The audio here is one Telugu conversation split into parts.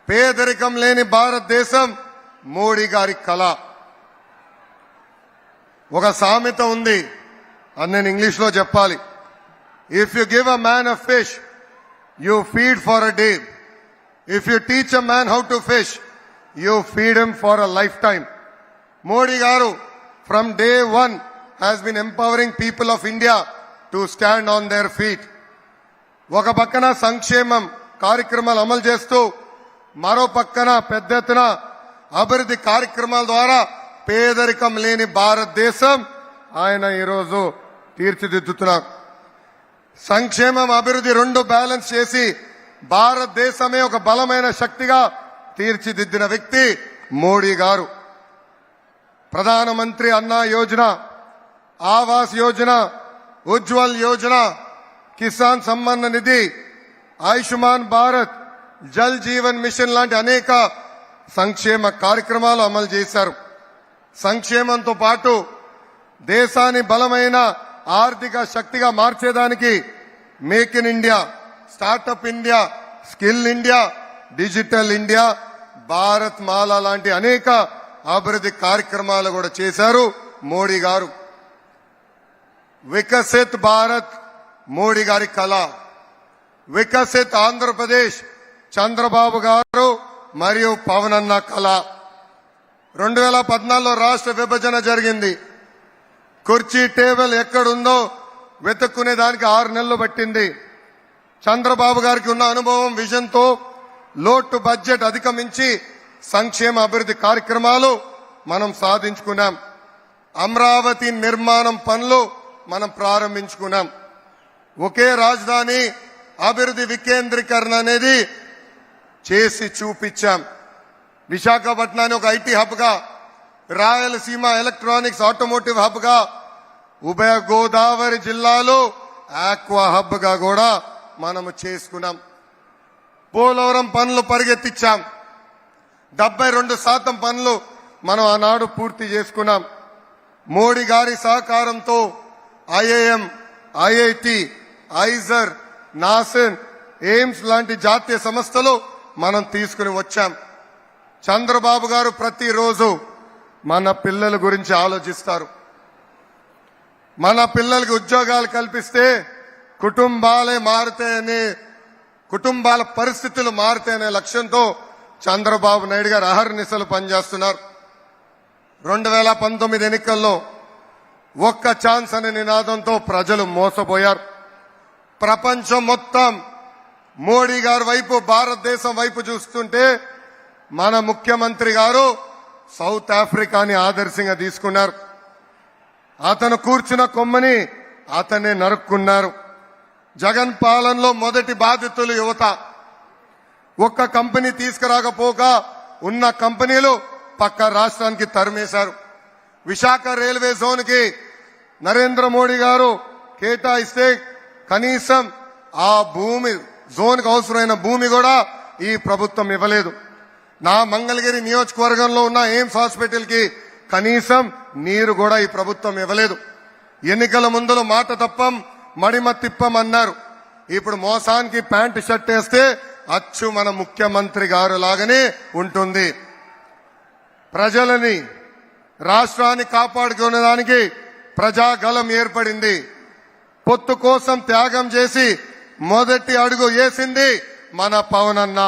పేదరికం లేని భారతదేశం మోడీ గారి కళ. ఒక సామెత ఉంది, అది నేను ఇంగ్లీష్ లో చెప్పాలి. If you give a man a fish, you feed for a day. If you teach a man how to fish, you feed him for a lifetime. Modi గారు from day one has been empowering people of India to stand on their feet. ఒక పక్కన సంక్షేమం కార్యక్రమాలు అమలు చేస్తూ మరో పక్కన పెద్ద ఎత్తున అభివృద్ధి కార్యక్రమాల ద్వారా పేదరికం లేని భారతదేశం ఆయన ఈరోజు తీర్చిదిద్దుతున్నారు. సంక్షేమం అభివృద్ధి రెండు బ్యాలెన్స్ చేసి భారతదేశమే ఒక బలమైన శక్తిగా తీర్చిదిద్దిన వ్యక్తి మోడీ గారు. ప్రధానమంత్రి అన్నా యోజన, ఆవాస్ యోజన, ఉజ్వల్ యోజన, కిసాన్ సమ్మాన్ నిధి, ఆయుష్మాన్ భారత్, జల్ జీవన్ మిషన్ లాంటి అనేక సంక్షేమ కార్యక్రమాలు అమలు చేశారు. సంక్షేమంతో పాటు దేశాన్ని బలమైన ఆర్థిక శక్తిగా మార్చేదానికి make in India, startup India, skill India, digital India, Bharat Mala లాంటి అనేక అభివృద్ధి కార్యక్రమాలు కూడా చేశారు మోడీ గారు. వికసిత్ భారత్ మోడీ గారి కళ. వికసిత్ ఆంధ్రప్రదేశ్ చంద్రబాబు గారు మరియు పవన్ అన్న కళ. 2014లో రాష్ట్ర విభజన జరిగింది. కుర్చీ టేబుల్ ఎక్కడుందో వెతుక్కునే దానికి 6 నెలలు పట్టింది. చంద్రబాబు గారికి ఉన్న అనుభవం, విజన్తో లోటు బడ్జెట్ అధిగమించి సంక్షేమ అభివృద్ధి కార్యక్రమాలు మనం సాధించుకున్నాం. అమరావతి నిర్మాణం పనులు మనం ప్రారంభించుకున్నాం. ఒకే రాజధాని అభివృద్ధి వికేంద్రీకరణ అనేది చేసి చూపించాం. విశాఖపట్నాన్ని ఒక ఐటీ హబ్ గా, రాయలసీమ ఎలక్ట్రానిక్స్ ఆటోమోటివ్ హబ్ గా, ఉభయ గోదావరి జిల్లాలో ఆక్వా హబ్ గా కూడా మనము చేసుకున్నాం. పోలవరం పనులు పరిగెత్తించాం. 72% పనులు మనం ఆనాడు పూర్తి చేసుకున్నాం. మోడీ గారి సహకారంతో IIM, IIT, IISER, NACIN, AIIMS లాంటి జాతీయ సంస్థలు మనం తీసుకుని వచ్చాం. చంద్రబాబు గారు ప్రతిరోజు మన పిల్లల గురించి ఆలోచిస్తారు. మన పిల్లలకి ఉద్యోగాలు కల్పిస్తే కుటుంబాలే మారుతాయని, కుటుంబాల పరిస్థితులు మారుతాయనే లక్ష్యంతో చంద్రబాబు నాయుడు గారు అహర్నిశలు పనిచేస్తున్నారు. 2019 ఎన్నికల్లో ఒక్క ఛాన్స్ అనే నినాదంతో ప్రజలు మోసపోయారు. ప్రపంచం మొత్తం మోడీ గారి వైపు, భారతదేశం వైపు చూస్తుంటే మన ముఖ్యమంత్రి గారు సౌత్ ఆఫ్రికాని ఆదర్శంగా తీసుకున్నారు. అతను కూర్చున్న కొమ్మని అతనే నరుక్కున్నారు. జగన్ పాలనలో మొదటి బాధితులు యువత. ఒక్క కంపెనీ తీసుకురాకపోగా ఉన్న కంపెనీలు పక్క రాష్ట్రానికి తరిమేశారు. విశాఖ రైల్వే జోన్ కి నరేంద్ర మోడీ గారు కేటాయిస్తే కనీసం ఆ భూమి, జోన్ కు అవసరమైన భూమి కూడా ఈ ప్రభుత్వం ఇవ్వలేదు. నా మంగళగిరి నియోజకవర్గంలో ఉన్న ఎయిమ్స్ హాస్పిటల్ కి కనీసం నీరు కూడా ఈ ప్రభుత్వం ఇవ్వలేదు. ఎన్నికల ముందులో మాట తప్పం, మడిమ తిప్పం అన్నారు. ఇప్పుడు మోసానికి ప్యాంటు షర్ట్ వేస్తే అచ్చు మన ముఖ్యమంత్రి గారు లాగానే ఉంటుంది. ప్రజలని, రాష్ట్రాన్ని కాపాడుకునేదానికి ప్రజాగలం ఏర్పడింది. పొత్తు కోసం త్యాగం చేసి మొదటి అడుగు వేసింది మన పవన్ అన్న.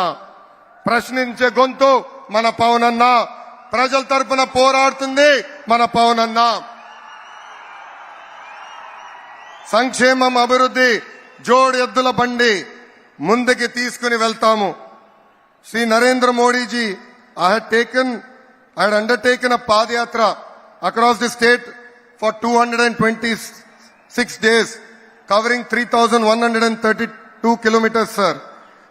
ప్రశ్నించే గొంతు మన పవన్ అన్న. ప్రజల తరపున పోరాడుతుంది మన పవన్ అన్న. సంక్షేమం, అభివృద్ధి జోడు ఎద్దుల బండి ముందుకి తీసుకుని వెళ్తాము. Shri Narendra Modiji I had undertaken a Padayatra across the state for 226 days, covering 3,132 kilometers, sir.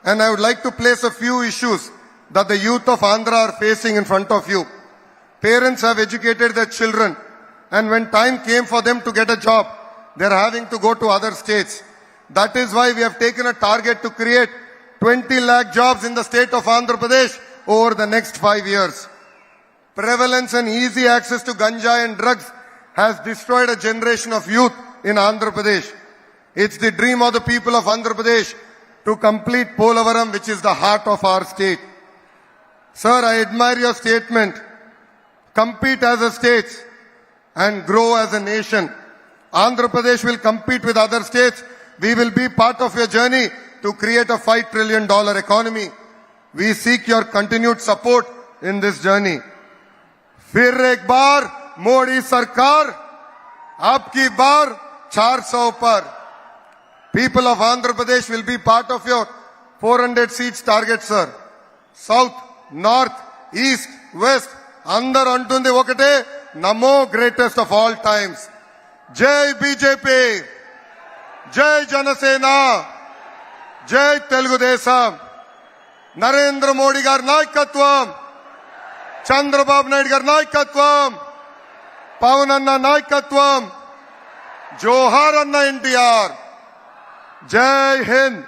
And I would like to place a few issues that the youth of Andhra are facing in front of you. Parents have educated their children, and when time came for them to get a job, they are having to go to other states. That is why we have taken a target to create 20 lakh jobs in the state of Andhra Pradesh over the next 5 years. Prevalence and easy access to ganja and drugs has destroyed a generation of youth in Andhra Pradesh. It's the dream of the people of Andhra Pradesh to complete Polavaram, which is the heart of our state. Sir, I admire your statement. Compete as a state and grow as a nation. Andhra Pradesh will compete with other states. We will be part of your journey to create a $5 trillion economy. We seek your continued support in this journey. फिर एक बार मोदी सरकार, आपकी बार 400 पर. People of Andhra Pradesh will be part of your 400 seats target, sir. South, North, East, West, అందరు అంటుంది ఒకటే, నమో గ్రేటెస్ట్ ఆఫ్ ఆల్ టైమ్స్. జై బీజేపీ, జై జనసేన, జై తెలుగుదేశం. నరేంద్ర మోడీ గారి నాయకత్వం, చంద్రబాబు నాయుడు గారి నాయకత్వం, పవన్ అన్న నాయకత్వం, జోహార్ అన్న ఎన్టీఆర్. జై హింద్.